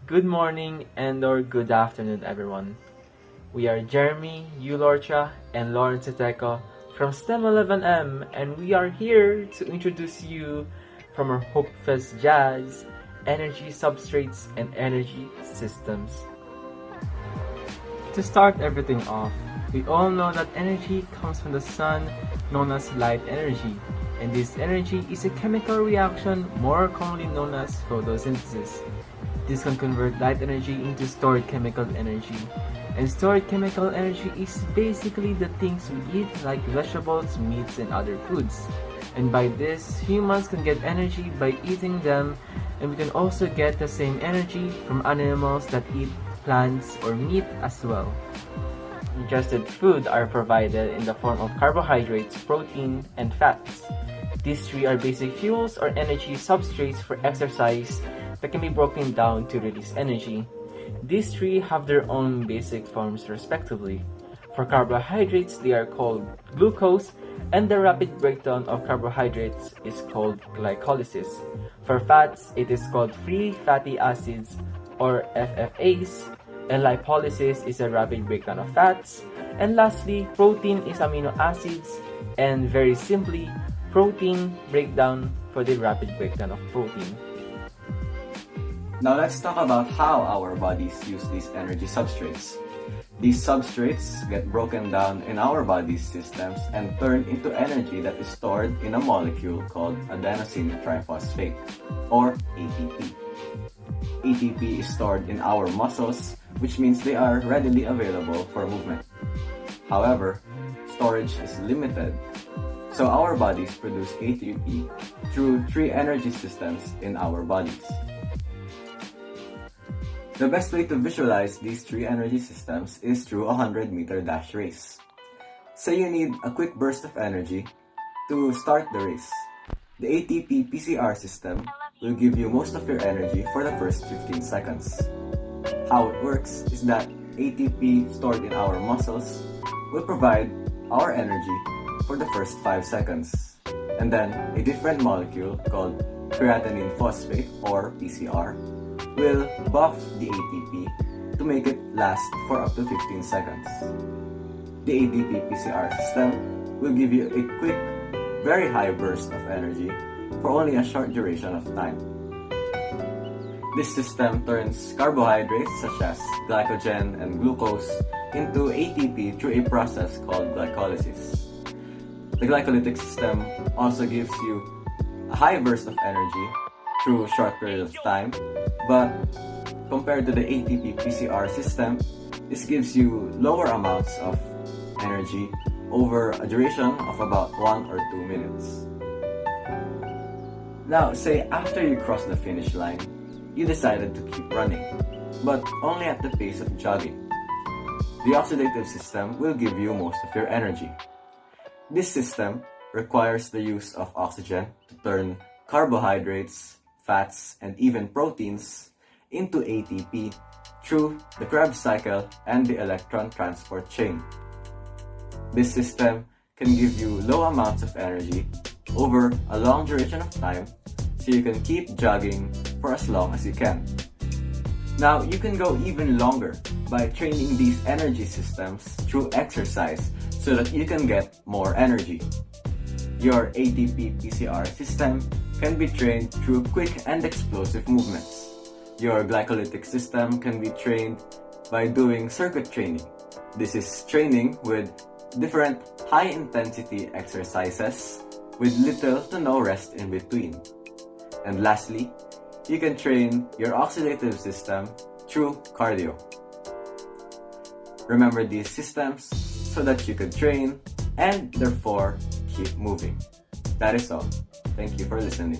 Good morning and or good afternoon, everyone. We are Jeremy, Eulorcha, and Lawrence Teco from STEM 11M, and we are here to introduce you from our Hope Fest Jazz, Energy Substrates, and Energy Systems. To start everything off, we all know that energy comes from the sun, known as light energy, and this energy is a chemical reaction more commonly known as photosynthesis. This can convert light energy into stored chemical energy. And stored chemical energy is basically the things we eat like vegetables, meats, and other foods. And by this, humans can get energy by eating them, and we can also get the same energy from animals that eat plants or meat as well. Digested food are provided in the form of carbohydrates, protein, and fats. These three are basic fuels or energy substrates for exercise that can be broken down to release energy. These three have their own basic forms respectively. For carbohydrates, they are called glucose, and the rapid breakdown of carbohydrates is called glycolysis. For fats, it is called free fatty acids or FFAs, and lipolysis is a rapid breakdown of fats. And lastly, protein is amino acids, and very simply, protein breakdown for the rapid breakdown of protein. Now let's talk about how our bodies use these energy substrates. These substrates get broken down in our body's systems and turned into energy that is stored in a molecule called adenosine triphosphate, or ATP. ATP is stored in our muscles, which means they are readily available for movement. However, storage is limited, so our bodies produce ATP through three energy systems in our bodies. The best way to visualize these three energy systems is through a 100-meter dash race. Say you need a quick burst of energy to start the race. The ATP PCR system will give you most of your energy for the first 15 seconds. How it works is that ATP stored in our muscles will provide our energy for the first 5 seconds. And then a different molecule called creatinine phosphate, or PCR, will buff the ATP to make it last for up to 15 seconds. The ATP PCR system will give you a quick, very high burst of energy for only a short duration of time. This system turns carbohydrates such as glycogen and glucose into ATP through a process called glycolysis. The glycolytic system also gives you a high burst of energy through a short period of time, but compared to the ATP PCR system, this gives you lower amounts of energy over a duration of about 1 or 2 minutes. Now, say after you cross the finish line, you decided to keep running, but only at the pace of jogging. The oxidative system will give you most of your energy. This system requires the use of oxygen to turn carbohydrates, fats, and even proteins into ATP through the Krebs cycle and the electron transport chain. This system can give you low amounts of energy over a long duration of time, so you can keep jogging for as long as you can. Now, you can go even longer by training these energy systems through exercise so that you can get more energy. Your ATP PCR system can be trained through quick and explosive movements. Your glycolytic system can be trained by doing circuit training. This is training with different high-intensity exercises with little to no rest in between. And lastly, you can train your oxidative system through cardio. Remember these systems so that you can train and therefore keep moving. That is all. Thank you for listening.